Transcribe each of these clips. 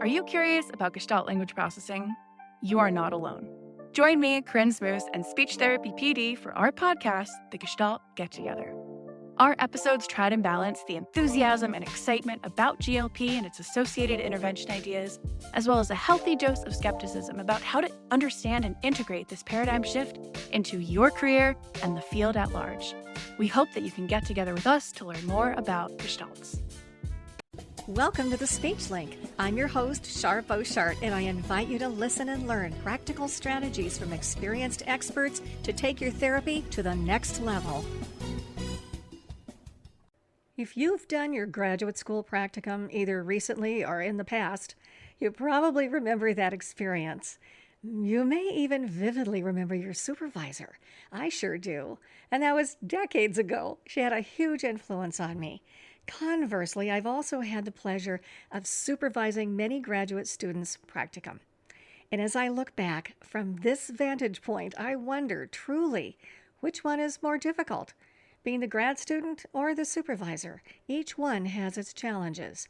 Are you curious about Gestalt language processing? You are not alone. Join me, Corinne Smoose, and speech therapy PD for our podcast, The Gestalt Get Together. Our episodes try to balance the enthusiasm and excitement about GLP and its associated intervention ideas, as well as a healthy dose of skepticism about how to understand and integrate this paradigm shift into your career and the field at large. We hope that you can get together with us to learn more about Gestalts. Welcome to the Speech Link. I'm your host, Sharp O'Shart, and I invite you to listen and learn practical strategies from experienced experts to take your therapy to the next level. If you've done your graduate school practicum either recently or in the past, you probably remember that experience. You may even vividly remember your supervisor. I sure do. And that was decades ago. She had a huge influence on me. Conversely, I've also had the pleasure of supervising many graduate students' practicum. And as I look back from this vantage point, I wonder truly, which one is more difficult? Being the grad student or the supervisor? Each one has its challenges.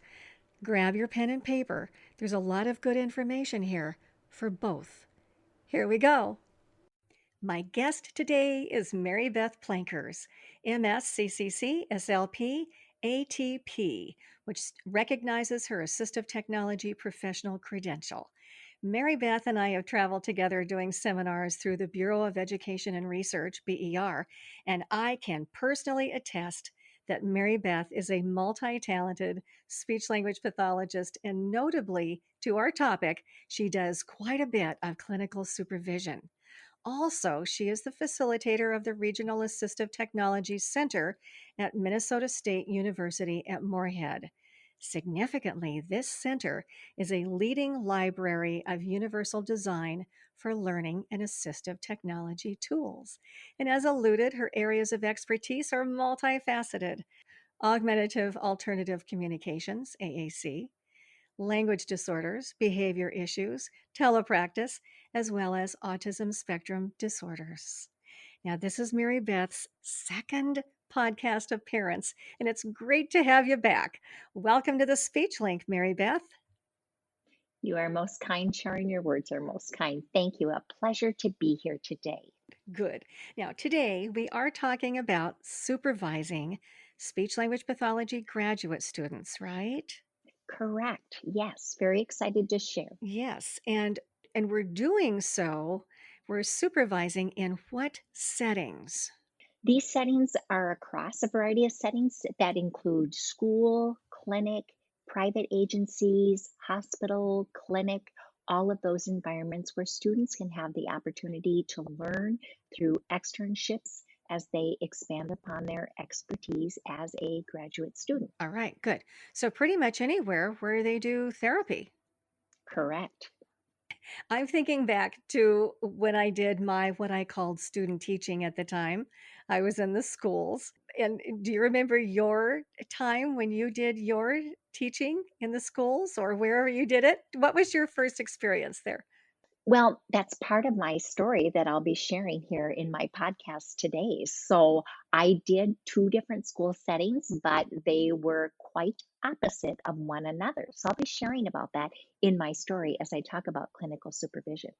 Grab your pen and paper. There's a lot of good information here for both. Here we go. My guest today is MariBeth Plankers, MS CCC-SLP ATP, which recognizes her assistive technology professional credential. MariBeth and I have traveled together doing seminars through the Bureau of Education and Research, BER, and I can personally attest that MariBeth is a multi-talented speech-language pathologist, and notably, to our topic, she does quite a bit of clinical supervision. Also, she is the facilitator of the Regional Assistive Technology Center at Minnesota State University at Moorhead. Significantly, this center is a leading library of universal design for learning and assistive technology tools. And as alluded, her areas of expertise are multifaceted: augmentative alternative communications, AAC, language disorders, behavior issues, telepractice, as well as autism spectrum disorders. Now, this is MariBeth's second podcast appearance, and it's great to have you back. Welcome to the Speech Link, MariBeth. You are most kind, Sharon. Your words are most kind. Thank you. A pleasure to be here today. Good. Now, today we are talking about supervising speech-language pathology graduate students, right? Correct. Yes. Very excited to share. Yes, and we're doing so, we're supervising in what settings? These settings are across a variety of settings that include school, clinic, private agencies, hospital, clinic, all of those environments where students can have the opportunity to learn through externships as they expand upon their expertise as a graduate student. All right, good. So pretty much anywhere where they do therapy. Correct. I'm thinking back to when I did my what I called student teaching at the time. I was in the schools. And do you remember your time when you did your teaching in the schools or wherever you did it? What was your first experience there? Well, that's part of my story that I'll be sharing here in my podcast today. So I did two different school settings, but they were quite opposite of one another. So I'll be sharing about that in my story as I talk about clinical supervision.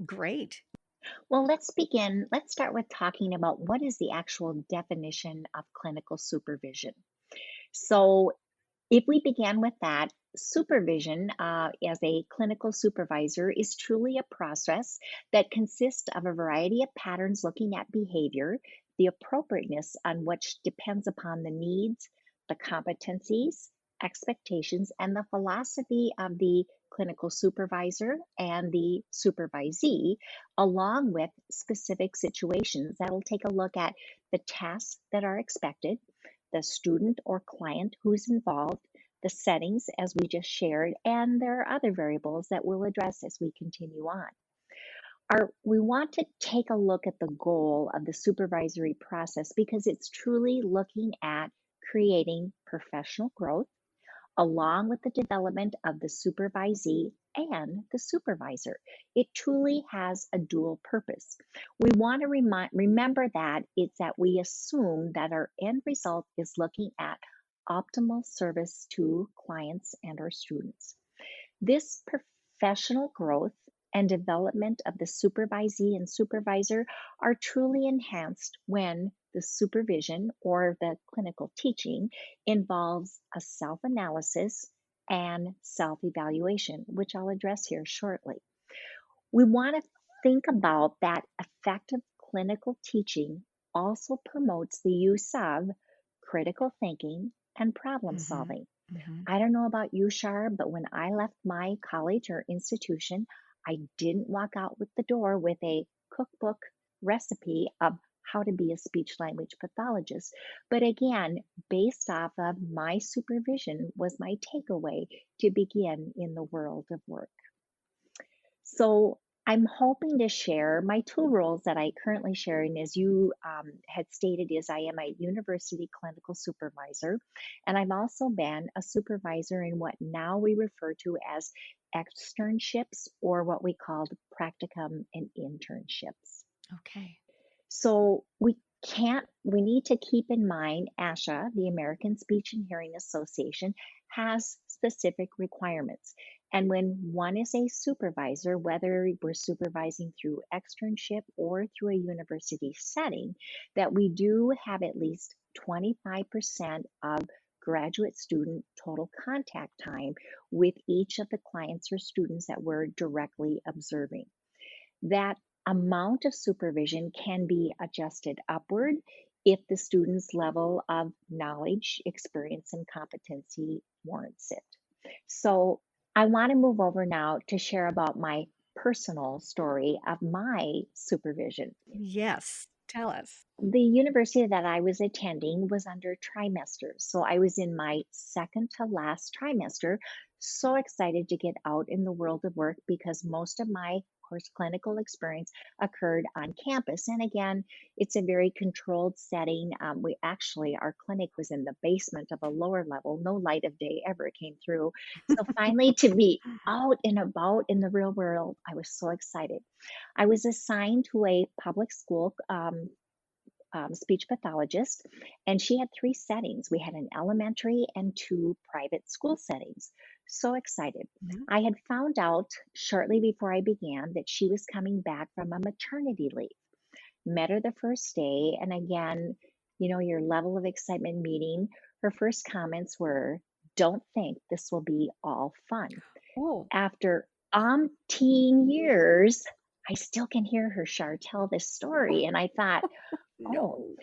Great. Well, let's begin. Let's start with talking about what is the actual definition of clinical supervision. So if we began with that, supervision as a clinical supervisor is truly a process that consists of a variety of patterns looking at behavior, the appropriateness on which depends upon the needs, the competencies, expectations, and the philosophy of the clinical supervisor and the supervisee, along with specific situations that'll take a look at the tasks that are expected, the student or client who's involved, the settings as we just shared, and there are other variables that we'll address as we continue on. We want to take a look at the goal of the supervisory process because it's truly looking at creating professional growth along with the development of the supervisee and the supervisor. It truly has a dual purpose. We want to remember that it's that we assume that our end result is looking at optimal service to clients and our students. This professional growth and development of the supervisee and supervisor are truly enhanced when the supervision or the clinical teaching involves a self analysis and self evaluation, which I'll address here shortly. We want to think about that effective clinical teaching also promotes the use of critical thinking and problem Mm-hmm. solving. Mm-hmm. I don't know about you, Shar, but when I left my college or institution, I didn't walk out with the door with a cookbook recipe of how to be a speech language pathologist. But again, based off of my supervision was my takeaway to begin in the world of work. So I'm hoping to share my two roles that I currently share, and as you had stated, is I am a university clinical supervisor, and I've also been a supervisor in what now we refer to as externships or what we called practicum and internships. Okay. So we need to keep in mind ASHA, the American Speech and Hearing Association, has specific requirements. And when one is a supervisor, whether we're supervising through externship or through a university setting, that we do have at least 25% of graduate student total contact time with each of the clients or students that we're directly observing. That amount of supervision can be adjusted upward if the student's level of knowledge, experience, and competency warrants it. So I want to move over now to share about my personal story of my supervision. Yes. Tell us. The university that I was attending was under trimesters. So I was in my second to last trimester. So excited to get out in the world of work because most of my course clinical experience occurred on campus. And again, it's a very controlled setting. Our clinic was in the basement of a lower level. No light of day ever came through. So finally, to be out and about in the real world, I was so excited. I was assigned to a public school speech pathologist, and she had three settings. We had an elementary and two private school settings. So excited. Mhm. I had found out shortly before I began that she was coming back from a maternity leave. Met her the first day, and again, your level of excitement meeting, her first comments were, "Don't think this will be all fun." Oh, After umpteen years, I still can hear her, Shar, tell this story. And I thought, oh, no.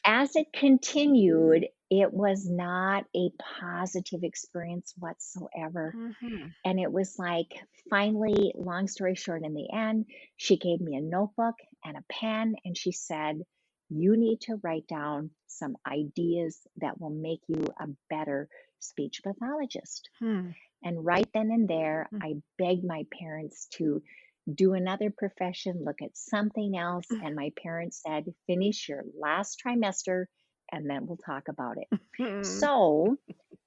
as it continued, it was not a positive experience whatsoever. Mm-hmm. And it was like, finally, long story short, in the end, she gave me a notebook and a pen, and she said, "You need to write down some ideas that will make you a better speech pathologist." Hmm. And right then and there, Mm. I begged my parents to do another profession, look at something else. And my parents said, "Finish your last trimester and then we'll talk about it." Hmm. So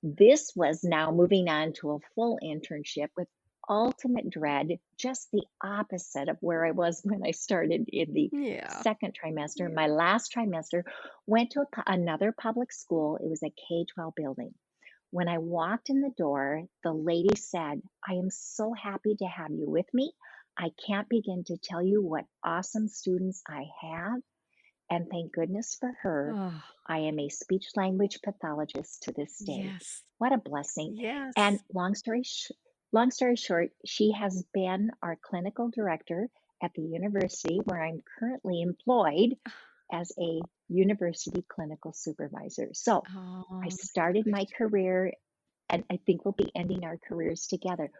this was now moving on to a full internship with ultimate dread, just the opposite of where I was when I started in the Yeah. second trimester. My last trimester went to another public school. It was a K-12 building. When I walked in the door, the lady said, "I am so happy to have you with me. I can't begin to tell you what awesome students I have. And thank goodness for her, Oh, I am a speech language pathologist to this day." yes. What a blessing. And Yes. long story short, she has been our clinical director at the university where I'm currently employed as a university clinical supervisor. So I Oh, started my gosh. career, and I think we'll be ending our careers together.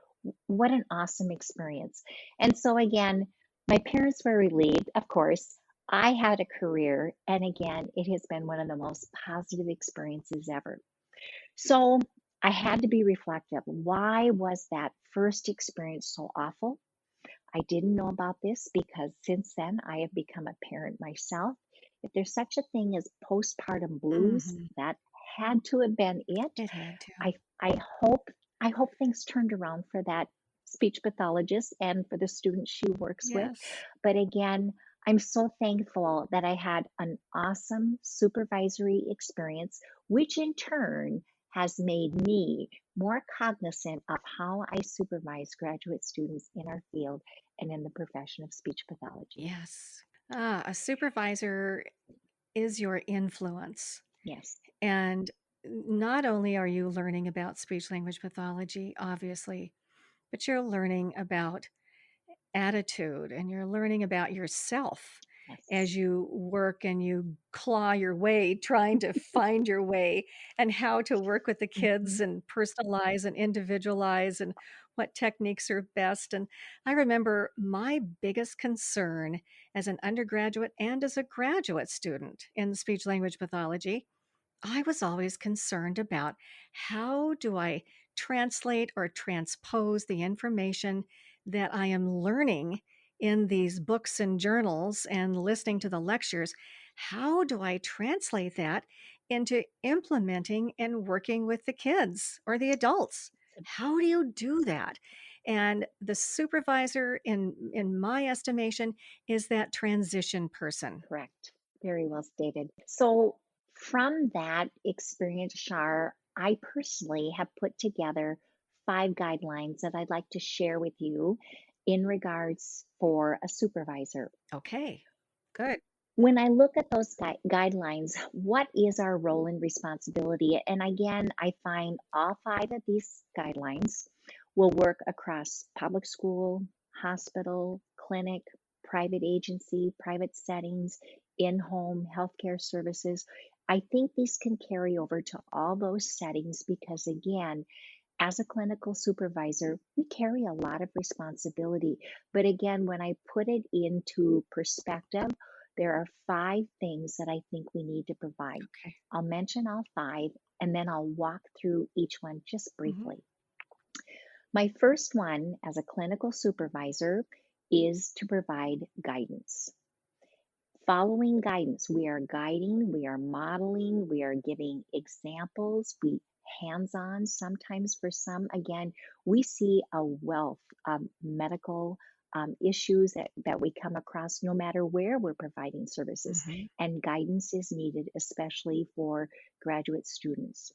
What an awesome experience. And so, again, my parents were relieved, of course. I had a career, and again, it has been one of the most positive experiences ever. So, I had to be reflective. Why was that first experience so awful? I didn't know about this because since then I have become a parent myself. If there's such a thing as postpartum blues, Mm-hmm. that had to have been it. It had to. I I hope I hope things turned around for that speech pathologist and for the students she works with. Yes. But again, I'm so thankful that I had an awesome supervisory experience, which in turn has made me more cognizant of how I supervise graduate students in our field and in the profession of speech pathology. Yes. A supervisor is your influence. Yes. And not only are you learning about speech language pathology, obviously, but you're learning about attitude and you're learning about yourself Yes. as you work and you claw your way trying to find your way and how to work with the kids Mhm. and personalize and individualize and what techniques are best. And I remember my biggest concern as an undergraduate and as a graduate student in speech language pathology, I was always concerned about how do I translate or transpose the information that I am learning in these books and journals and listening to the lectures. How do I translate that into implementing and working with the kids or the adults? How do you do that? And the supervisor, in my estimation, is that transition person. Correct. Very well stated. So, from that experience, Shar, I personally have put together 5 guidelines that I'd like to share with you in regards for a supervisor. Okay, good. When I look at those guidelines, what is our role and responsibility? And again, I find all 5 of these guidelines will work across public school, hospital, clinic, private agency, private settings, in home healthcare services. I think these can carry over to all those settings because, again, as a clinical supervisor, we carry a lot of responsibility. But again, when I put it into perspective, there are 5 things that I think we need to provide. Okay. I'll mention all 5 and then I'll walk through each one just Mhm. briefly. My first one as a clinical supervisor is to provide guidance. Following guidance, we are guiding, we are modeling, we are giving examples, we hands on. Sometimes, for some, again, we see a wealth of medical issues that we come across no matter where we're providing services, Mhm. and guidance is needed, especially for graduate students.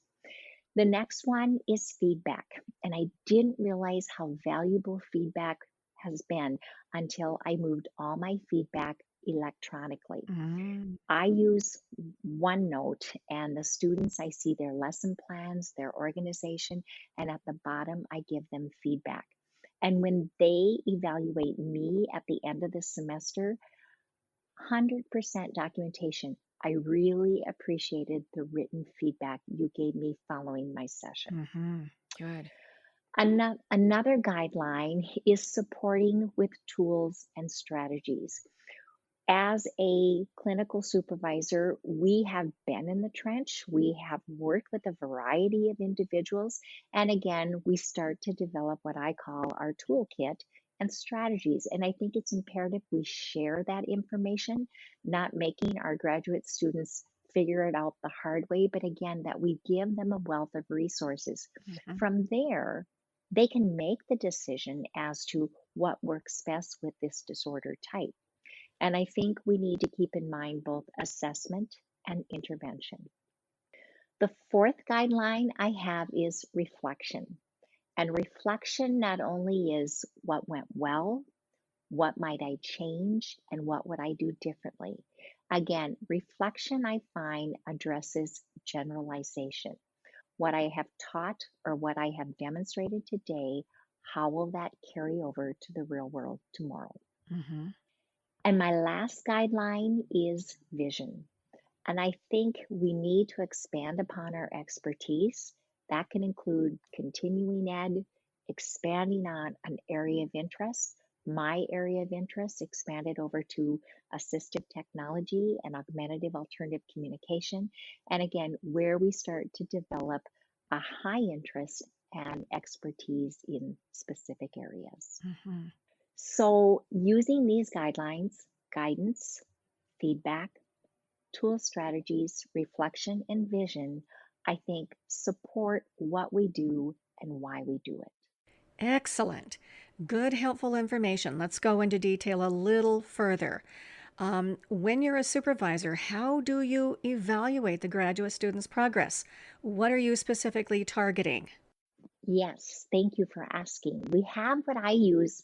The next one is feedback, and I didn't realize how valuable feedback has been until I moved all my feedback electronically. Mm. I use OneNote, and the students, I see their lesson plans, their organization, and at the bottom, I give them feedback. And when they evaluate me at the end of the semester, 100% documentation. I really appreciated the written feedback you gave me following my session. Mhm. Good. Another guideline is supporting with tools and strategies. As a clinical supervisor, we have been in the trench. We have worked with a variety of individuals. And again, we start to develop what I call our toolkit and strategies. And I think it's imperative we share that information, not making our graduate students figure it out the hard way, but again, that we give them a wealth of resources. Mhm. From there, they can make the decision as to what works best with this disorder type. And I think we need to keep in mind both assessment and intervention. The fourth guideline I have is reflection. And reflection not only is what went well, what might I change, and what would I do differently. Again, reflection I find addresses generalization. What I have taught or what I have demonstrated today, how will that carry over to the real world tomorrow? Mhm. And my last guideline is vision. And I think we need to expand upon our expertise. That can include continuing ed, expanding on an area of interest. My area of interest expanded over to assistive technology and augmentative alternative communication. And again, where we start to develop a high interest and expertise in specific areas. Mhm. So, using these guidelines, guidance, feedback, tool strategies, reflection, and vision, I think support what we do and why we do it. Excellent. Good, helpful information. Let's go into detail a little further. When you're a supervisor, how do you evaluate the graduate student's progress? What are you specifically targeting? Yes, thank you for asking. We have what I use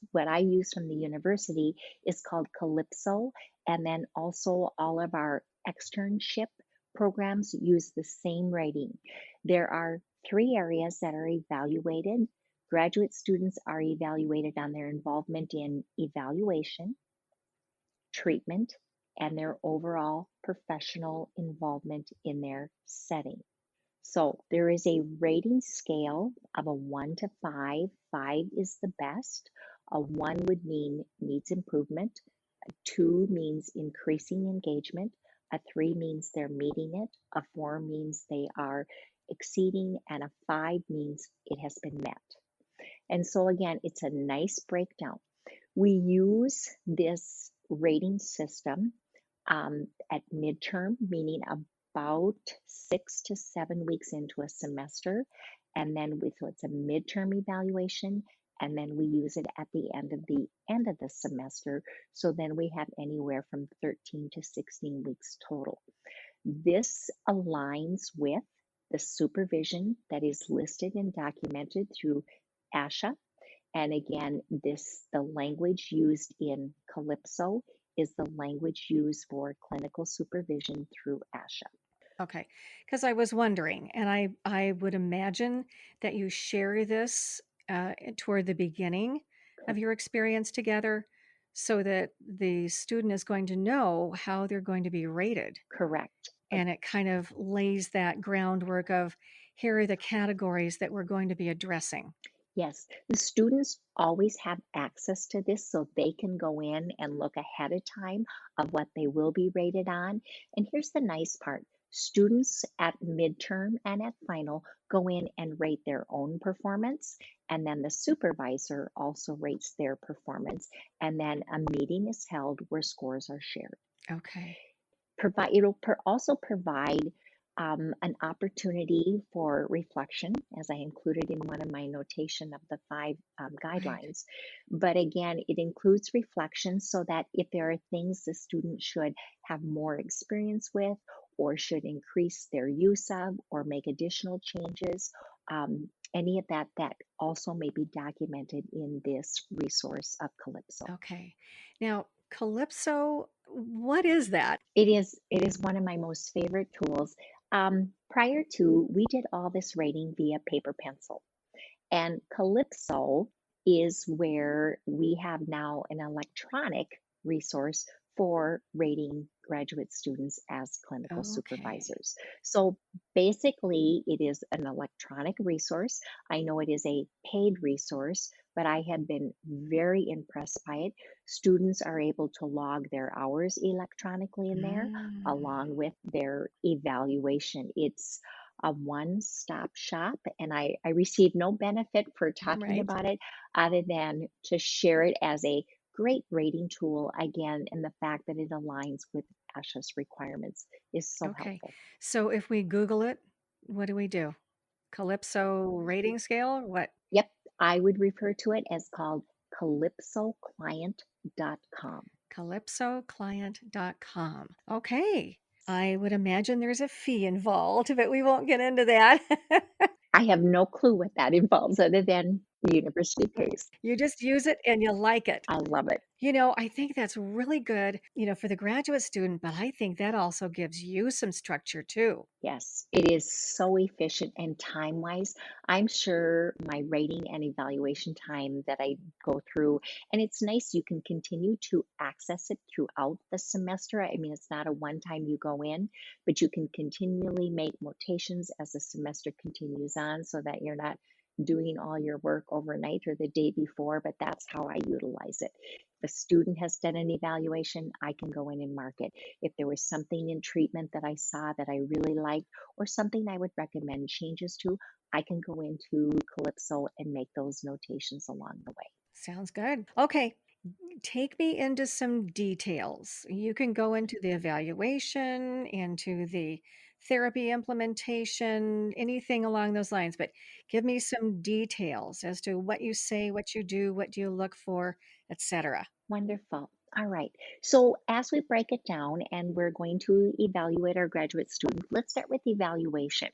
from the university is called Calypso, and then also all of our externship programs use the same rating. There are three areas that are evaluated. Graduate students are evaluated on their involvement in evaluation, treatment, and their overall professional involvement in their setting. So there is a rating scale of a 1 to 5. 5 is the best. A 1 would mean needs improvement. A 2 means increasing engagement. A 3 means they're meeting it. A 4 means they are exceeding. And a 5 means it has been met. And so again, it's a nice breakdown. We use this rating system at midterm, meaning about 6 to 7 weeks into a semester. And then so it's a midterm evaluation, and then we use it at the end of the semester. So then we have anywhere from 13 to 16 weeks total. This aligns with the supervision that is listed and documented through ASHA. And again, the language used in Calypso is the language used for clinical supervision through ASHA. Okay, because I was wondering, and I would imagine that you share this toward the beginning of your experience together so that the student is going to know how they're going to be rated. Correct. And it kind of lays that groundwork of here are the categories that we're going to be addressing. Yes, the students always have access to this so they can go in and look ahead of time of what they will be rated on. And here's the nice part. Students at midterm and at final go in and rate their own performance, and then the supervisor also rates their performance, and then a meeting is held where scores are shared. Okay. It'll also provide an opportunity for reflection, as I included in one of my notation of the 5 Right. guidelines. But again, it includes reflection so that if there are things the student should have more experience with, or should increase their use of, or make additional changes, any of that also may be documented in this resource of Calypso. Okay. Now, Calypso, what is that? It is one of my most favorite tools. Prior to, we did all this rating via paper pencil, and Calypso is where we have now an electronic resource for rating graduate students as clinical Okay. supervisors. So basically, it is an electronic resource. I know it is a paid resource, but I have been very impressed by it. Students are able to log their hours electronically in there, Mm, along with their evaluation. It's a one-stop shop, and I receive no benefit for talking right. about it other than to share it as a great rating tool again, and the fact that it aligns with ASHA's requirements is so Okay. helpful. So if we Google it, what do we do? Calypso rating scale or what? Yep, I would refer to it as called calypsoclient.com. Calypsoclient.com. Okay. I would imagine there's a fee involved, but we won't get into that. I have no clue what that involves other than the university pays. You just use it and you like it. I love it. I think that's really good, for the graduate student, but I think that also gives you some structure too. Yes, it is so efficient and time-wise. I'm sure my rating and evaluation time that I go through, and it's nice you can continue to access it throughout the semester. I mean, it's not a one-time you go in, but you can continually make notations as the semester continues on so that you're not doing all your work overnight or the day before, but that's how I utilize it. If a student has done an evaluation, I can go in and mark it. If there was something in treatment that I saw that I really liked or something I would recommend changes to, I can go into Calypso and make those notations along the way. Sounds good. Okay. Take me into some details. You can go into the evaluation, into the therapy implementation, anything along those lines, but give me some details as to what you say, what you do, what do you look for, etc. Wonderful. All right. So as we break it down and we're going to evaluate our graduate student, let's start with evaluation.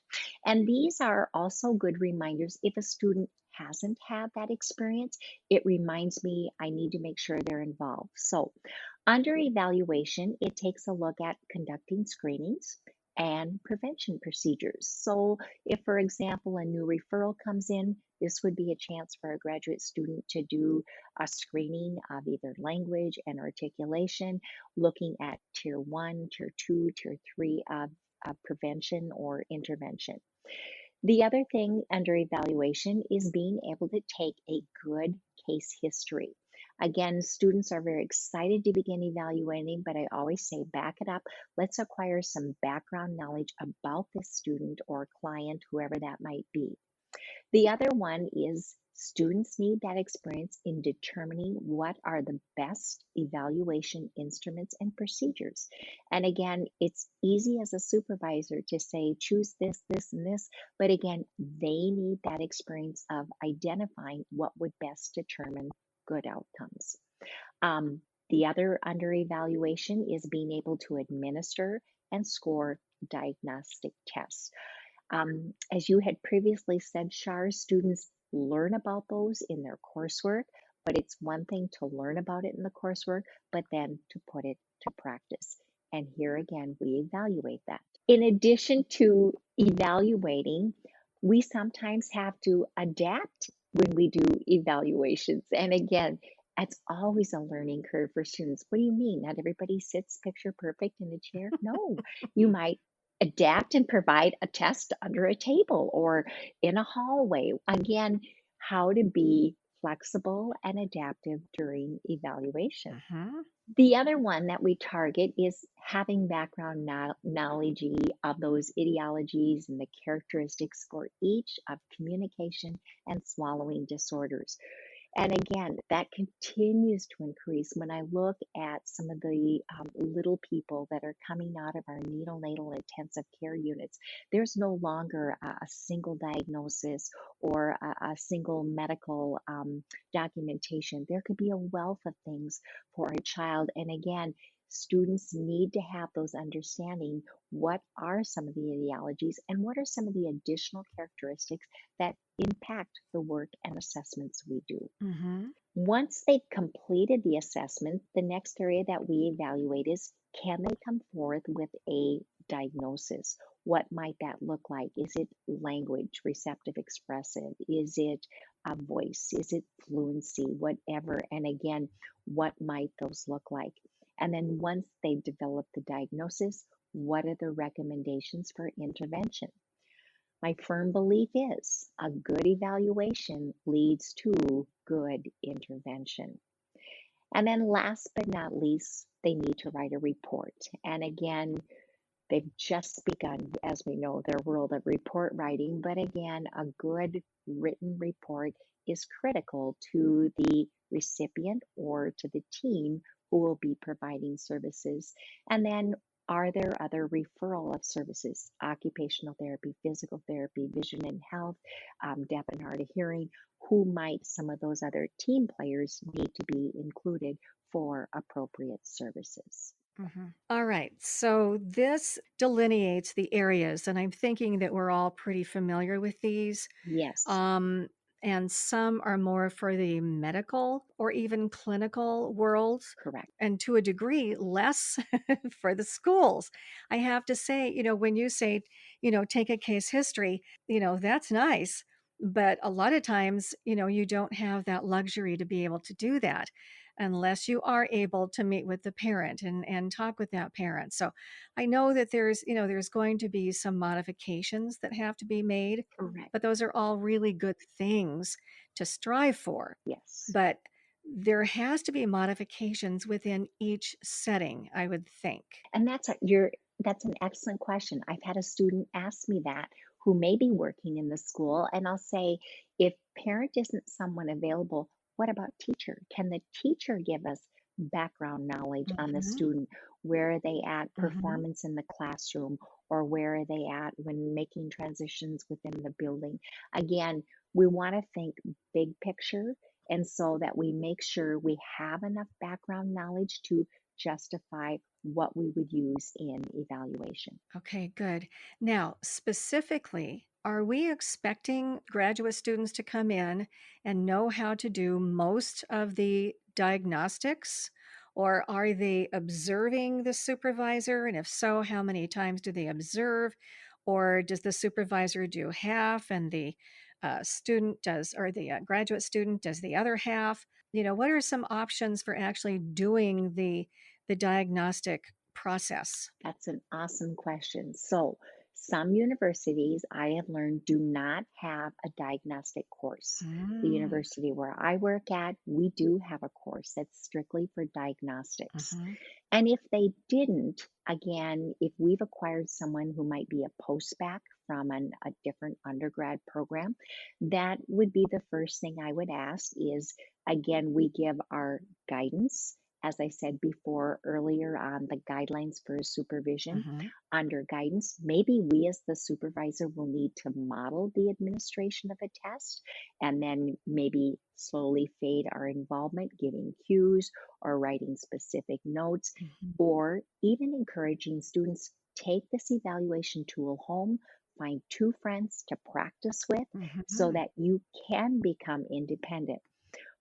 And these are also good reminders. If a student hasn't had that experience, it reminds me I need to make sure they're involved. So under evaluation, it takes a look at conducting screenings and prevention procedures. So if, for example, a new referral comes in, this would be a chance for a graduate student to do a screening of either language and articulation, looking at tier one, tier two, tier three of prevention or intervention. The other thing under evaluation is being able to take a good case history. Again, students are very excited to begin evaluating, but I always say back it up. Let's acquire some background knowledge about this student or client, whoever that might be. The other one is students need that experience in determining what are the best evaluation instruments and procedures. And again, it's easy as a supervisor to say, choose this, this, and this. But again, they need that experience of identifying what would best determine good outcomes. The other under evaluation is being able to administer and score diagnostic tests. As you had previously said, Shar, students learn about those in their coursework, but it's one thing to learn about it in the coursework, but then to put it to practice. And here again, we evaluate that. In addition to evaluating, we sometimes have to adapt when we do evaluations. And again, it's always a learning curve for students. What do you mean? Not everybody sits picture perfect in a chair? No, you might adapt and provide a test under a table or in a hallway. Again, how to be flexible and adaptive during evaluation. Mhm. The other one that we target is having background knowledge of those ideologies and the characteristics for each of communication and swallowing disorders. And again, that continues to increase when I look at some of the little people that are coming out of our neonatal intensive care units. There's no longer a single diagnosis or a single medical documentation. There could be a wealth of things for a child. And again, students need to have those understanding what are some of the ideologies and what are some of the additional characteristics that impact the work and assessments we do. Mhm. Once they've completed the assessment, the next area that we evaluate is can they come forth with a diagnosis? What might that look like? Is it language, receptive, expressive? Is it a voice? Is it fluency? Whatever. And again, what might those look like? And then once they've developed the diagnosis, what are the recommendations for intervention? My firm belief is a good evaluation leads to good intervention. And then last but not least, they need to write a report. And again, they've just begun, as we know, their world of report writing. But again, a good written report is critical to the recipient or to the team who will be providing services. And then are there other referral of services, occupational therapy, physical therapy, vision and health, deaf and hard of hearing? Who might some of those other team players need to be included for appropriate services? Mhm. All right. So this delineates the areas, and I'm thinking that we're all pretty familiar with these. Yes, Um, and some are more for the medical or even clinical worlds, correct. and to a degree, less for the schools. I have to say, when you say, take a case history, that's nice. But a lot of times, you don't have that luxury to be able to do that unless you are able to meet with the parent and talk with that parent. So I know that there's going to be some modifications that have to be made, Correct. but those are all really good things to strive for. Yes. But there has to be modifications within each setting, I would think. And that's an excellent question. I've had a student ask me that who may be working in the school, and I'll say, if parent isn't someone available, what about teacher? Can the teacher give us background knowledge on the Hmm. student? Where are they at Hmm. performance in the classroom, or where are they at when making transitions within the building? Again, we want to think big picture And so that we make sure we have enough background knowledge to justify what we would use in evaluation. Okay, good. Now, specifically, are we expecting graduate students to come in and know how to do most of the diagnostics? Or are they observing the supervisor? And if so, how many times do they observe? Or does the supervisor do half and the student does, or the graduate student does the other half? What are some options for actually doing the diagnostic process? That's an awesome question. So, some universities I have learned do not have a diagnostic course. The Mm, university where I work at, we do have a course that's strictly for diagnostics. mhm, And if they didn't, again, if we've acquired someone who might be a postbac from a different undergrad program, that would be the first thing I would ask is, again, we give our guidance. As I said before earlier on the guidelines for supervision, mhm. under guidance, maybe we as the supervisor will need to model the administration of a test and then maybe slowly fade our involvement, giving cues or writing specific notes, Mhm, or even encouraging students take this evaluation tool home, find two friends to practice with so mhm. that you can become independent.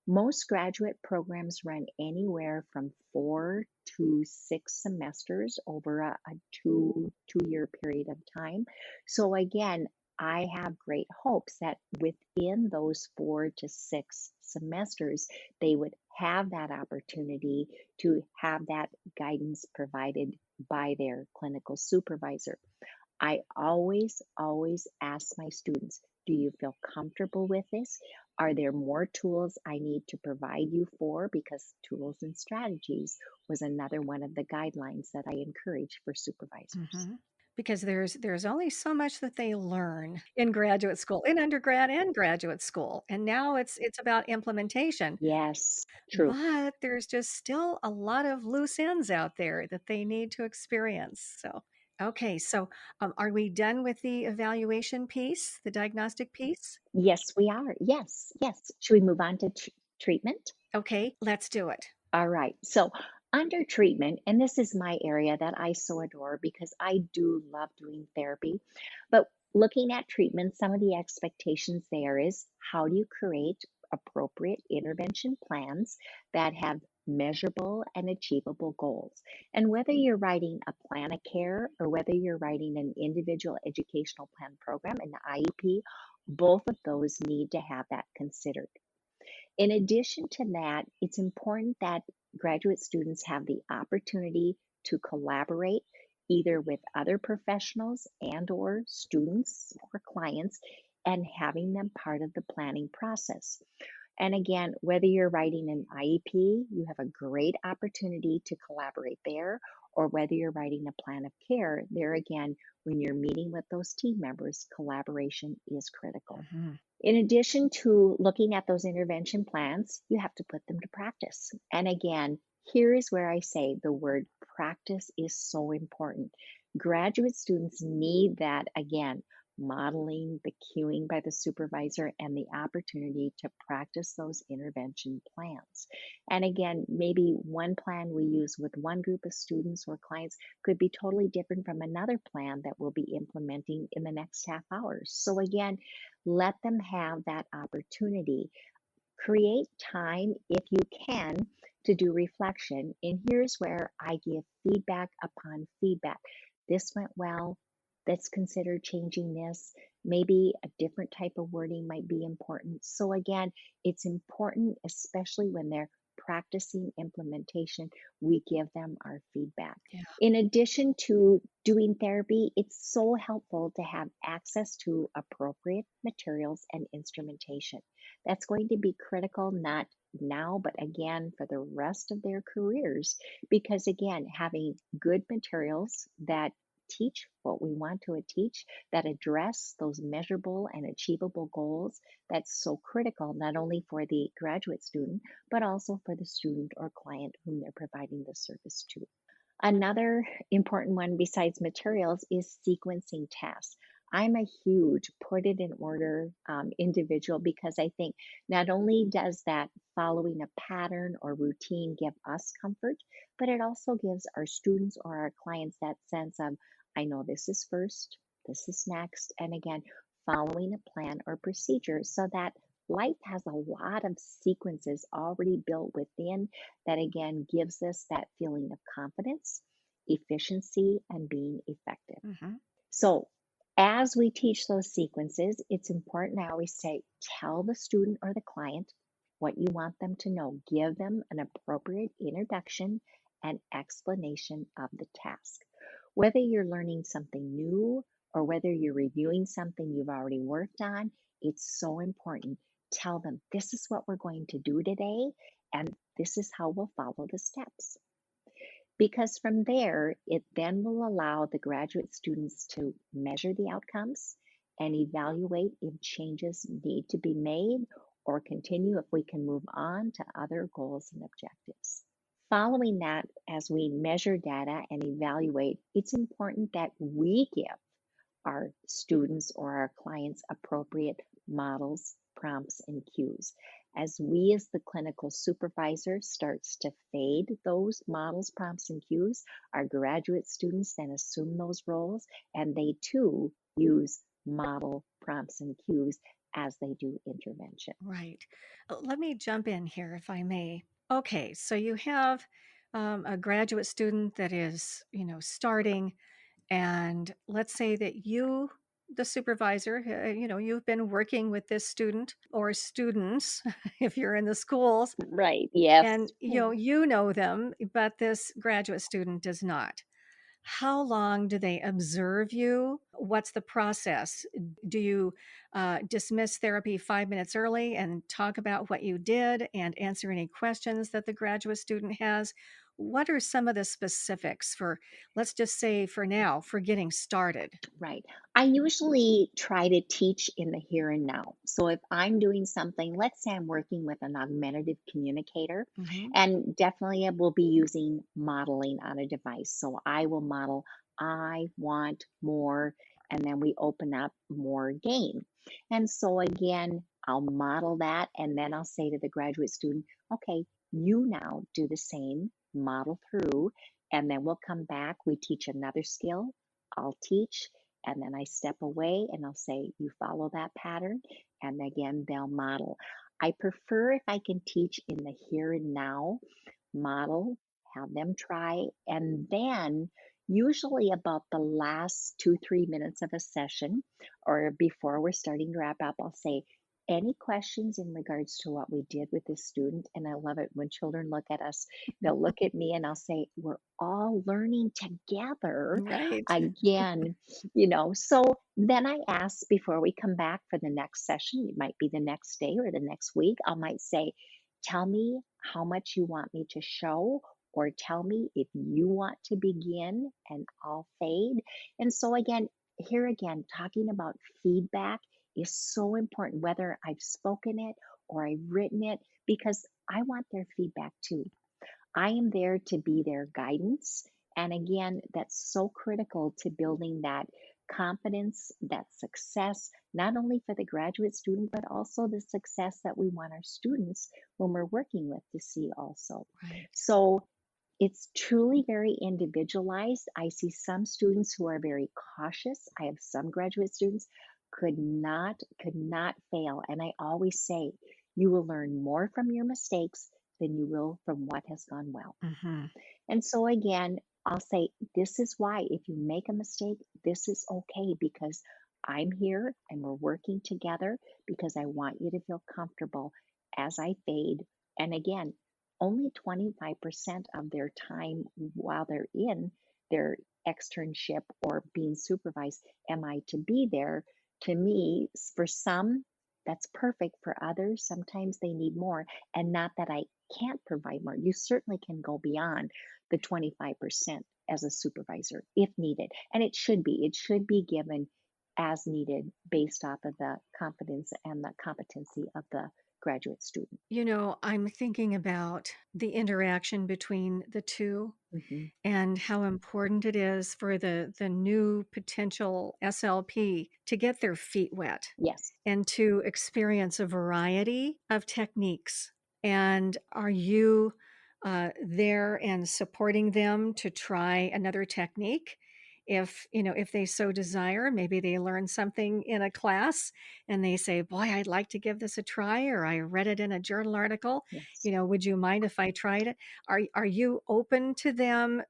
Most graduate programs run anywhere from 4 to 6 semesters over a two-year period of time. So again, I have great hopes that within those 4 to 6 semesters, they would have that opportunity to have that guidance provided by their clinical supervisor. I always ask my students, do you feel comfortable with this? Are there more tools I need to provide you for? Because tools and strategies was another one of the guidelines that I encourage for supervisors. Mhm. Because there's only so much that they learn in graduate school, in undergrad and graduate school, and now it's about implementation. Yes, true. But there's just still a lot of loose ends out there that they need to experience. So, okay, so are we done with the evaluation piece, the diagnostic piece? Yes, we are. Yes, yes. Should we move on to treatment? Okay, let's do it. All right. So, under treatment, and this is my area that I so adore because I do love doing therapy. But looking at treatment, some of the expectations there is how do you create appropriate intervention plans that have measurable and achievable goals? And whether you're writing a plan of care or whether you're writing an individual educational plan program, an IEP, both of those need to have that considered. In addition to that, it's important that graduate students have the opportunity to collaborate either with other professionals and or students or clients and having them part of the planning process. And again, whether you're writing an IEP, you have a great opportunity to collaborate there, or whether you're writing a plan of care, there again, when you're meeting with those team members, collaboration is critical. Mhm. In addition to looking at those intervention plans, you have to put them to practice. And again, here is where I say the word practice is so important. Graduate students need that again, modeling, the cueing by the supervisor, and the opportunity to practice those intervention plans. And again, maybe one plan we use with one group of students or clients could be totally different from another plan that we'll be implementing in the next half hour. So again, let them have that opportunity. Create time, if you can, to do reflection. And here's where I give feedback upon feedback. This went well. Let's consider changing this. Maybe a different type of wording might be important. So, again, it's important, especially when they're practicing implementation, we give them our feedback. Yeah. In addition to doing therapy, it's so helpful to have access to appropriate materials and instrumentation. That's going to be critical, not now, but again, for the rest of their careers. Because again, having good materials that teach what we want to teach, that address those measurable and achievable goals, that's so critical, not only for the graduate student, but also for the student or client whom they're providing the service to. Another important one besides materials is sequencing tasks. I'm a huge put it in order individual because I think not only does that following a pattern or routine give us comfort, but it also gives our students or our clients that sense of, I know this is first, this is next, and again, following a plan or procedure so that life has a lot of sequences already built within that again gives us that feeling of confidence, efficiency, and being effective. Hmm. So, as we teach those sequences, it's important, I always say, tell the student or the client what you want them to know. Give them an appropriate introduction and explanation of the task. Whether you're learning something new or whether you're reviewing something you've already worked on, it's so important. Tell them this is what we're going to do today, and this is how we'll follow the steps. Because from there, it then will allow the graduate students to measure the outcomes and evaluate if changes need to be made or continue if we can move on to other goals and objectives. Following that, as we measure data and evaluate, it's important that we give our students or our clients appropriate models, prompts, and cues. As we, as the clinical supervisor, starts to fade those models, prompts, and cues, our graduate students then assume those roles and they too use model, prompts, and cues as they do intervention. Right. Let me jump in here, if I may. Okay, so you have a graduate student that is, starting, and let's say that you, the supervisor, you've been working with this student or students, if you're in the schools, Right, yes. and you know them, but this graduate student does not. How long do they observe you? What's the process? Do you dismiss therapy 5 minutes early and talk about what you did and answer any questions that the graduate student has? What are some of the specifics for, let's just say for now, for getting started? Right. I usually try to teach in the here and now. So if I'm doing something, let's say I'm working with an augmentative communicator, Hmm. and definitely I will be using modeling on a device. So I will model, I want more, and then we open up more gain. And so again, I'll model that, and then I'll say to the graduate student, okay, you now do the same, model through, and then we'll come back. We teach another skill. I'll teach, and then I step away and I'll say, you follow that pattern. And again, they'll model. I prefer if I can teach in the here and now, model, have them try, and then usually about the last 2, 3 minutes of a session or before we're starting to wrap up, I'll say, any questions in regards to what we did with this student? And I love it when children look at us, they'll look at me and I'll say, we're all learning together Right. again, So then I ask before we come back for the next session, it might be the next day or the next week, I might say, tell me how much you want me to show, or tell me if you want to begin and I'll fade. And so again, here again, talking about feedback is so important, whether I've spoken it or I've written it, because I want their feedback too. I am there to be their guidance. And again, that's so critical to building that confidence, that success, not only for the graduate student, but also the success that we want our students when we're working with to see also. Right. So it's truly very individualized. I see some students who are very cautious. I have some graduate students could not fail. And I always say, you will learn more from your mistakes than you will from what has gone well. Hmm. And so again, I'll say, this is why if you make a mistake, this is okay because I'm here and we're working together because I want you to feel comfortable as I fade. And again, only 25% of their time while they're in their externship or being supervised am I to be there. To me, for some, that's perfect. For others, sometimes they need more. And not that I can't provide more. You certainly can go beyond the 25% as a supervisor if needed. And it should be. It should be given as needed based off of the confidence and the competency of the graduate student. I'm thinking about the interaction between the two Hmm. and how important it is for the new potential SLP to get their feet wet Yes. and to experience a variety of techniques. And are you there and supporting them to try another technique? If they so desire, maybe they learn something in a class and they say, boy, I'd like to give this a try, or I read it in a journal article. Yes. Would you mind if I tried it? Are you open to them,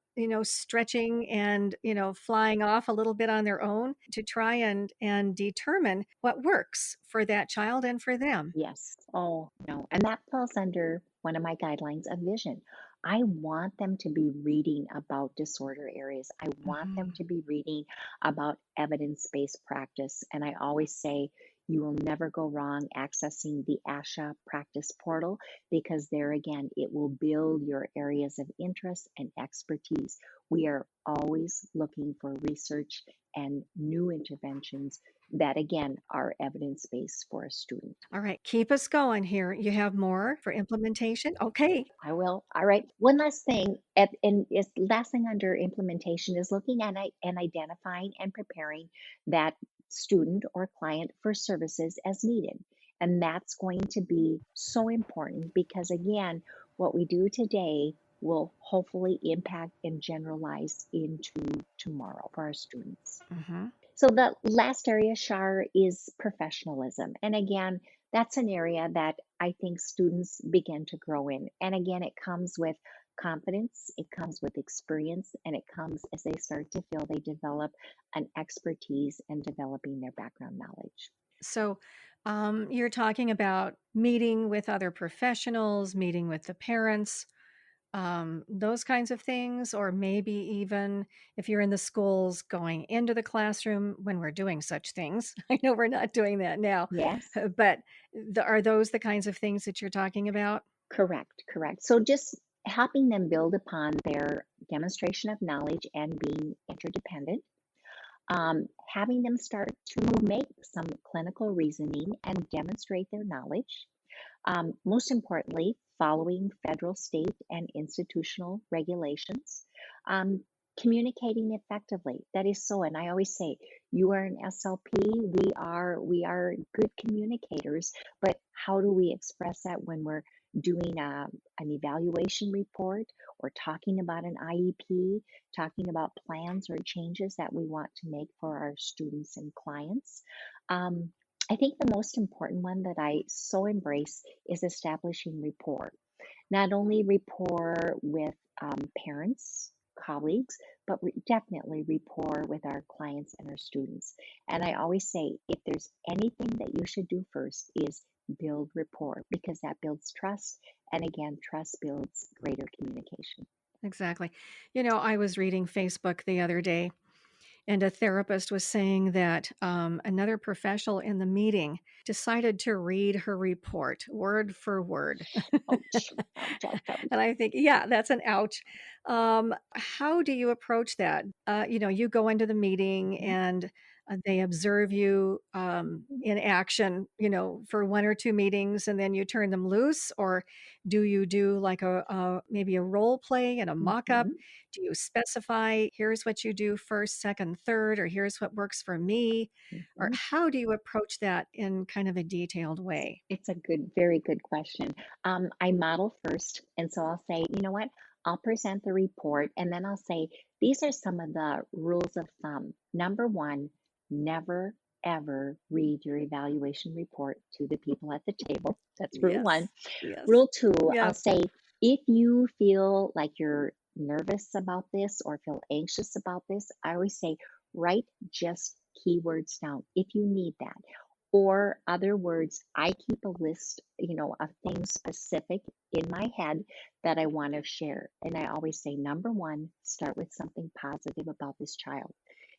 stretching and, flying off a little bit on their own to try and determine what works for that child and for them? Yes. Oh, no. And that falls under one of my guidelines of vision. I want them to be reading about disorder areas. I want them Mhm. to be reading about evidence based practice. And I always say, you will never go wrong accessing the ASHA practice portal because there again, it will build your areas of interest and expertise. We are always looking for research and new interventions that again are evidence based for a student. All right, keep us going here. You have more for implementation? Okay. I will. All right. One last thing, and is last thing under implementation is looking at and identifying and preparing that student or client for services as needed. And that's going to be so important because again, what we do today will hopefully impact and generalize into tomorrow for our students. Hmm. So the last area, Shar, is professionalism. And again, that's an area that I think students begin to grow in. And again, it comes with confidence, it comes with experience, and it comes as they start to feel they develop an expertise in developing their background knowledge. So, you're talking about meeting with other professionals, meeting with the parents, those kinds of things, or maybe even if you're in the schools going into the classroom when we're doing such things. I know we're not doing that now, Yes, but are those the kinds of things that you're talking about? correct, correct. So just helping them build upon their demonstration of knowledge and being interdependent, having them start to make some clinical reasoning and demonstrate their knowledge. Most importantly, following federal, state, and institutional regulations, um, communicating effectively. That is so, and I always say, you are an SLP. We are good communicators, but how do we express that when we're doing an evaluation report or talking about an IEP, talking about plans or changes that we want to make for our students and clients? Um, I think the most important one that I so embrace is establishing rapport. Not only rapport with parents, colleagues, but definitely rapport with our clients and our students. And I always say, if there's anything that you should do first is build rapport because that builds trust. And again, trust builds greater communication. Exactly. I was reading Facebook the other day, and a therapist was saying that another professional in the meeting decided to read her report word for word. Ouch, ouch, ouch, ouch. And I think, yeah, that's an ouch. How do you approach that? You go into the meeting Mhm. and they observe you in action, for one or two meetings, and then you turn them loose, or do you do like maybe a role play and a mock up? Mhm. Do you specify, here's what you do first, second, third, or here's what works for me? Or Mhm. how do you approach that in kind of a detailed way? It's a good, very good question. I model first, and so I'll say, you know what? I'll present the report, and then I'll say, these are some of the rules of thumb. Number one, never ever read your evaluation report to the people at the table. That's rule one. Yes. Yes. Rule two, I'll Yep. say, if you feel like you're nervous about this or feel anxious about this, I always say, write just keywords down if you need that. Or other words, I keep a list, of things specific in my head that I want to share. And I always say, number one, start with something positive about this child.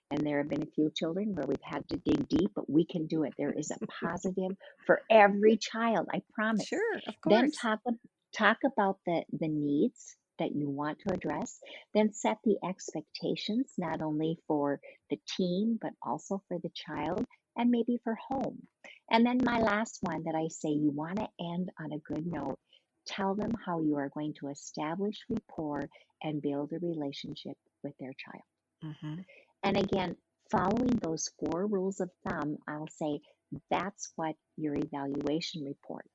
And there have been a few children where we've had to dig deep, but we can do it. There is a positive for every child, I promise. Sure, of Then course. talk about the needs that you want to address. Then set the expectations not only for the team, but also for the child and maybe for home. And then my last one that I say you want to end on a good note. Tell them how you are going to establish rapport and build a relationship with their child. Hmm. And again, following those 4 rules of thumb, I'll say that's what your evaluation report.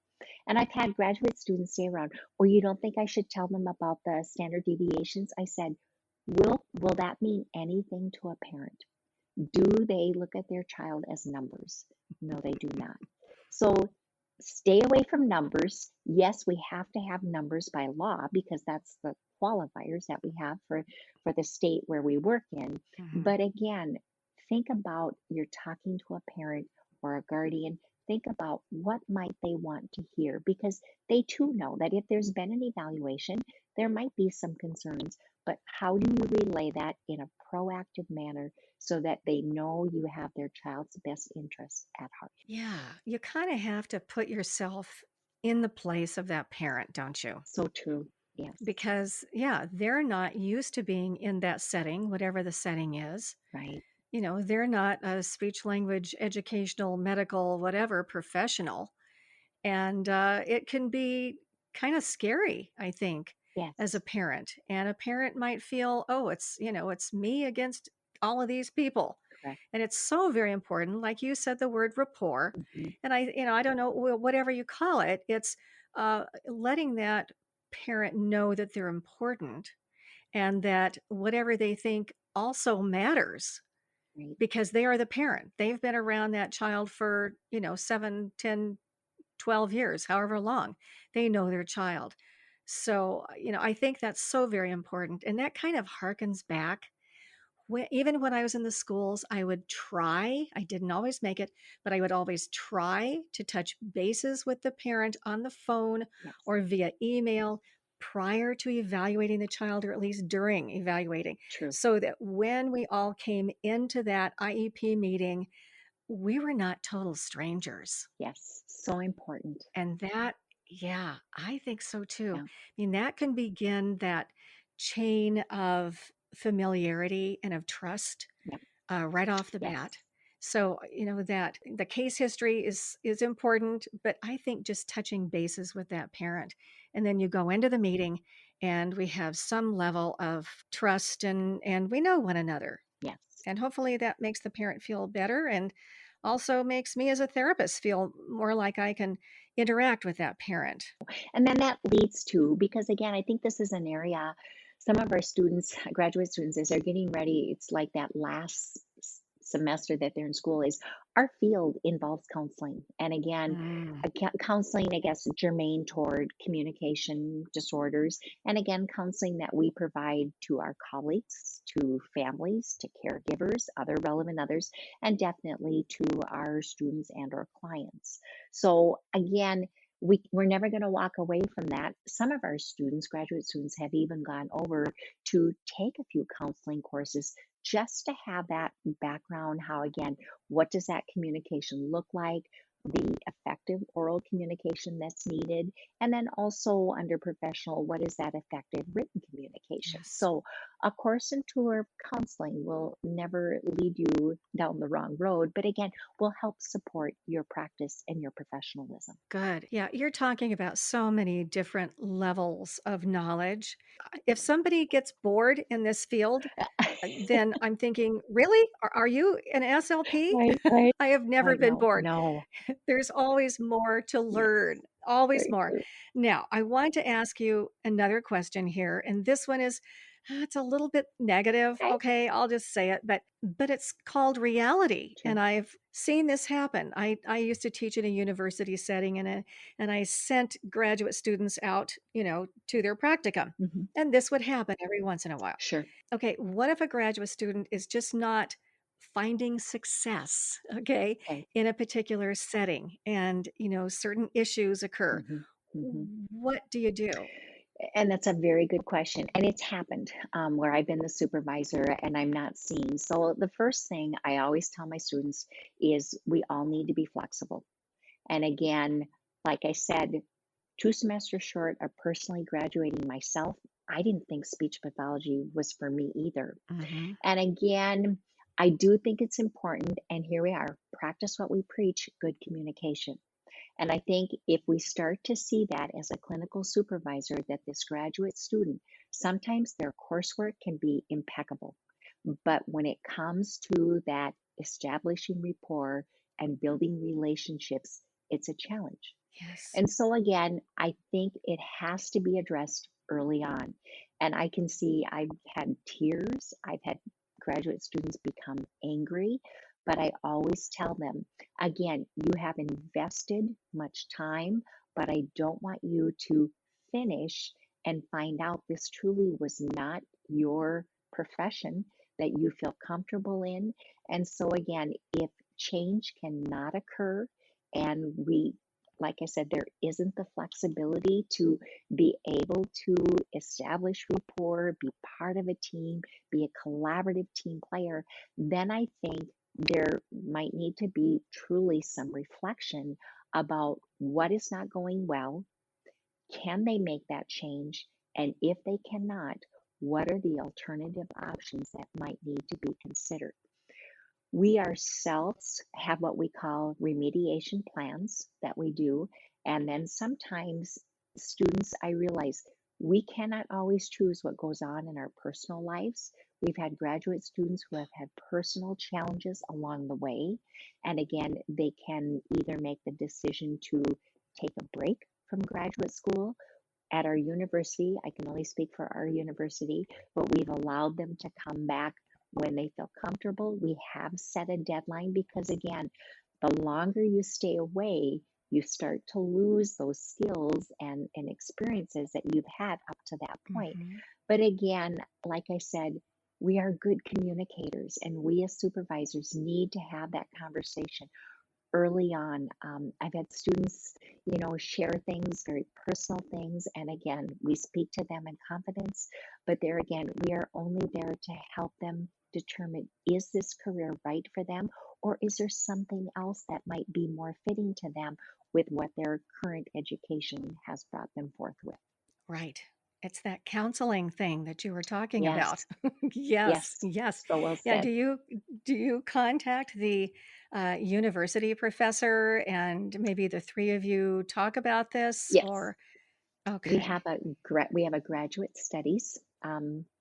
And I've had graduate students say around, oh, you don't think I should tell them about the standard deviations? I said, will that mean anything to a parent? Do they look at their child as numbers? No, they do not. So stay away from numbers. Yes, we have to have numbers by law because that's the qualifiers that we have for the state where we work in. Hmm. But again, think about you're talking to a parent or a guardian. Think about what might they want to hear because they too know that if there's been an evaluation, there might be some concerns. But how do you relay that in a proactive manner so that they know you have their child's best interests at heart? Yeah, you kind of have to put yourself in the place of that parent, don't you? So true. Yes. Because, yeah, they're not used to being in that setting, whatever the setting is. Right. They're not a speech language, educational, medical, whatever professional. And it can be kind of scary, I think, as a Yes. parent. And a parent might feel, oh, it's me against all of these people. Correct. And it's so very important. Like you said, the word rapport. Mhm. And I don't know, whatever you call it, it's letting that parent know that they're important and that whatever they think also matters Right. because they are the parent. They've been around that child for, 7, 10, 12 years, however long. They know their child. So, I think that's so very important. And that kind of harkens back. Even when I was in the schools, I didn't always make it, but I would always try to touch bases with the parent on the phone Yes. or via email prior to evaluating the child, or at least during evaluating, True. so that when we all came into that IEP meeting, we were not total strangers. Yes. So important. And that, yeah, I think so too. Yeah. I mean, that can begin that chain of familiarity and of trust Yep. right off the Yes. bat. So, that the case history is important, but I think just touching bases with that parent. And then you go into the meeting and we have some level of trust and we know one another. Yes. And hopefully that makes the parent feel better and also makes me as a therapist feel more like I can interact with that parent. And then that leads to, because again, I think this is an area some of our students, graduate students, as they're getting ready, it's like that last semester that they're in school is our field involves counseling. And again, Mm, counseling, I guess, germane toward communication disorders. And again, counseling that we provide to our colleagues, to families, to caregivers, other relevant others, and definitely to our students and our clients. So again, we're never going to walk away from that. Some of our students, graduate students, have even gone over to take a few counseling courses just to have that background. How, again, what does that communication look like? The effective oral communication that's needed. And then also under professional, what is that effective written communication? yes. So a course in tour counseling will never lead you down the wrong road, but again, will help support your practice and your professionalism. Good. Yeah, you're talking about so many different levels of knowledge. If somebody gets bored in this field, then I'm thinking, really? Are you an SLP? Right, right. I have never I been know. bored. No. There's always more to Yes. learn, always Very more. true. Now, I want to ask you another question here, and this one is it's a little bit negative, Okay. okay? I'll just say it, but it's called reality, True. and I've seen this happen. I used to teach in a university setting, and I sent graduate students out, to their practicum, Hmm. and this would happen every once in a while. Sure. Okay, what if a graduate student is just not finding success, okay, Okay. in a particular setting and, certain issues occur? Hmm. Hmm. What do you do? And that's a very good question. And it's happened where I've been the supervisor and I'm not seen. So the first thing I always tell my students is we all need to be flexible. And again, like I said, 2 semesters short of personally graduating myself, I didn't think speech pathology was for me either. Mhm. And again, I do think it's important, and here we are, practice what we preach, good communication. And I think if we start to see that as a clinical supervisor, that this graduate student, sometimes their coursework can be impeccable. But when it comes to that establishing rapport and building relationships, it's a challenge. Yes. And so, again, I think it has to be addressed early on. And I can see I've had tears, I've had graduate students become angry, but I always tell them, again, you have invested much time, but I don't want you to finish and find out this truly was not your profession that you feel comfortable in. And so, again, if change cannot occur, and we, like I said, there isn't the flexibility to be able to establish rapport, be part of a team, be a collaborative team player, then I think there might need to be truly some reflection about what is not going well. Can they make that change? And if they cannot, what are the alternative options that might need to be considered? We ourselves have what we call remediation plans that we do. And then sometimes students, I realize we cannot always choose what goes on in our personal lives. We've had graduate students who have had personal challenges along the way. And again, they can either make the decision to take a break from graduate school. At our university, I can only speak for our university, but we've allowed them to come back when they feel comfortable. We have set a deadline because, again, the longer you stay away, you start to lose those skills and experiences that you've had up to that point. Mm-hmm. But again, like I said, we are good communicators, and we as supervisors need to have that conversation early on. I've had students, share things, very personal things, and again, we speak to them in confidence, but there again, we are only there to help them determine, is this career right for them, or is there something else that might be more fitting to them with what their current education has brought them forth with? Right. It's that counseling thing that you were talking about. Yes, Yes, yes, yes. so well Yeah, said. do you contact the university professor and maybe the three of you talk about this Yes. or We okay. have a graduate studies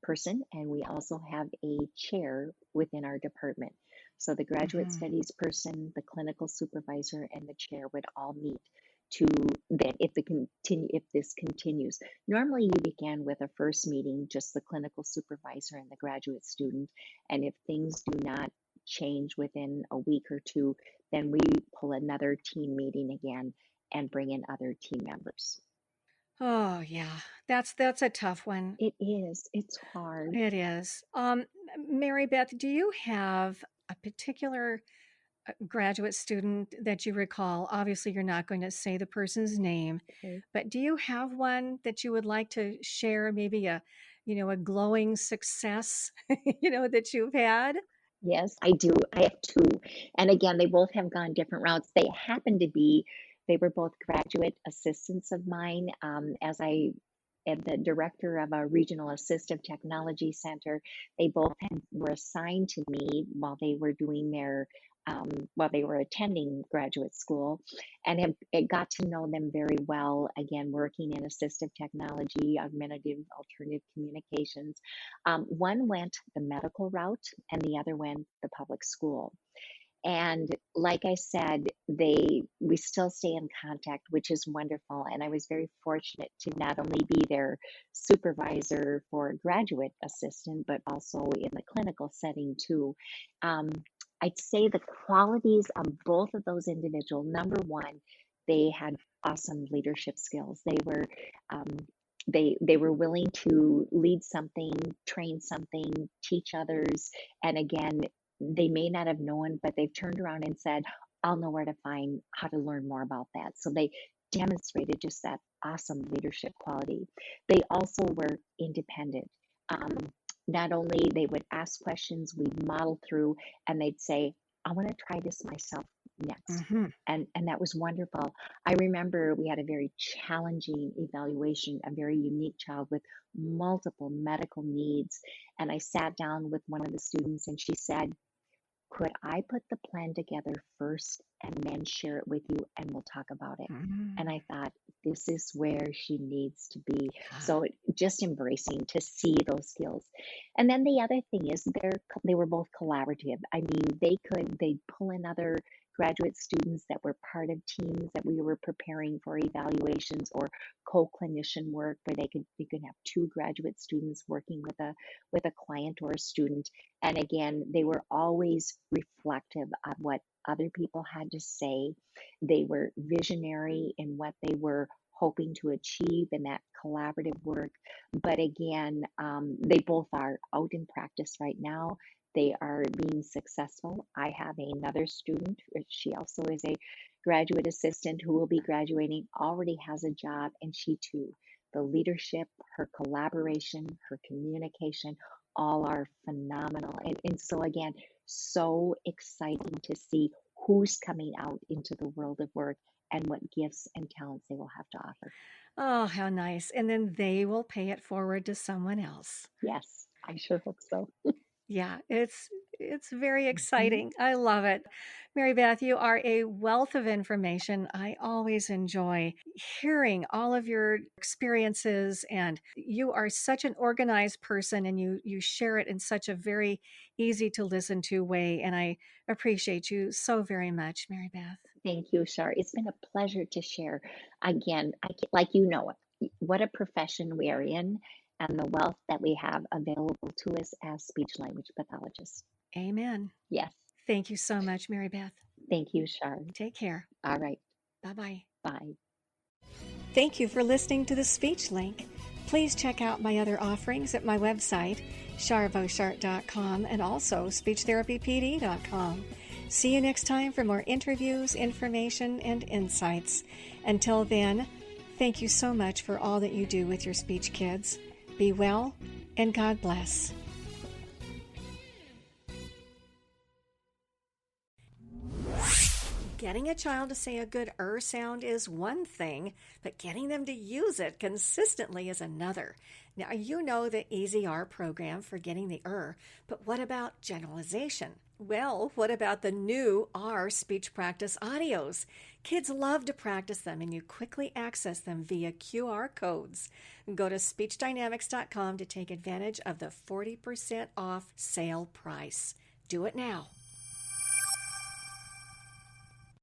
person, and we also have a chair within our department. So the graduate Hmm. studies person, the clinical supervisor, and the chair would all meet to then if this continues. Normally, you begin with a first meeting, just the clinical supervisor and the graduate student, and if things do not change within a week or two, then we pull another team meeting again and bring in other team members. Oh yeah, that's a tough one. It is. It's hard. It is. Mary Beth, do you have a particular graduate student that you recall? Obviously, you're not going to say the person's name, Okay. but do you have one that you would like to share? Maybe a glowing success, that you've had. Yes, I do. I have two. And again, they both have gone different routes. They were both graduate assistants of mine. As I am the director of a regional assistive technology center, they both were assigned to me while they were attending graduate school, and have it got to know them very well. Again, working in assistive technology, augmentative, alternative communications. One went the medical route, and the other went the public school. And like I said, we still stay in contact, which is wonderful. And I was very fortunate to not only be their supervisor for graduate assistant, but also in the clinical setting too. Um, I'd say the qualities of both of those individuals. Number one, they had awesome leadership skills. Um, they were willing to lead something, train something, teach others, and again, they may not have known, but they've turned around and said, I'll know where to find how to learn more about that. So they demonstrated just that awesome leadership quality. They also were independent. Um, Not only they would ask questions, we'd model through, and they'd say, I want to try this myself next. Hmm. And that was wonderful. I remember we had a very challenging evaluation, a very unique child with multiple medical needs. And I sat down with one of the students, and she said, Could I put the plan together first and then share it with you and we'll talk about it? And Mm, I thought, this is where she needs to be. yeah. So just embracing to see those skills. And then the other thing is they were both collaborative. I mean, they'd pull in other graduate students that were part of teams that we were preparing for evaluations or co-clinician work where you could have two graduate students working with a client or a student. And again, they were always reflective of what other people had to say. They were visionary in what they were hoping to achieve in that collaborative work. But again, they both are out in practice right now. They are being successful. I have another student. She also is a graduate assistant who will be graduating, already has a job, and she too, the leadership, her collaboration, her communication, all are phenomenal. And so, again, so exciting to see who's coming out into the world of work and what gifts and talents they will have to offer. Oh, how nice. And then they will pay it forward to someone else. Yes, I sure hope so. Yeah, it's very Mhm. exciting. I love it. Mary Beth, you are a wealth of information. I always enjoy hearing all of your experiences, and you are such an organized person, and you share it in such a very easy to listen to way, and I appreciate you so very much, Mary Beth. Thank you, Shar. It's been a pleasure to share. Again, like you know, what a profession we are in and the wealth that we have available to us as speech language pathologists. Amen. Yes. Thank you so much, Mary Beth. Thank you, Shar. Take care. All right. Bye-bye. Bye. Thank you for listening to the Speech Link. Please check out my other offerings at my website, charvoshart.com, and also speechtherapypd.com. See you next time for more interviews, information, and insights. Until then, thank you so much for all that you do with your speech kids. Be well, and God bless. Getting a child to say a good sound is one thing, but getting them to use it consistently is another. Now, you know the Easy R program for getting the but what about generalization? Well, what about the new R speech practice audios? Kids love to practice them, and you quickly access them via QR codes. Go to speechdynamics.com to take advantage of the 40% off sale price. Do it now.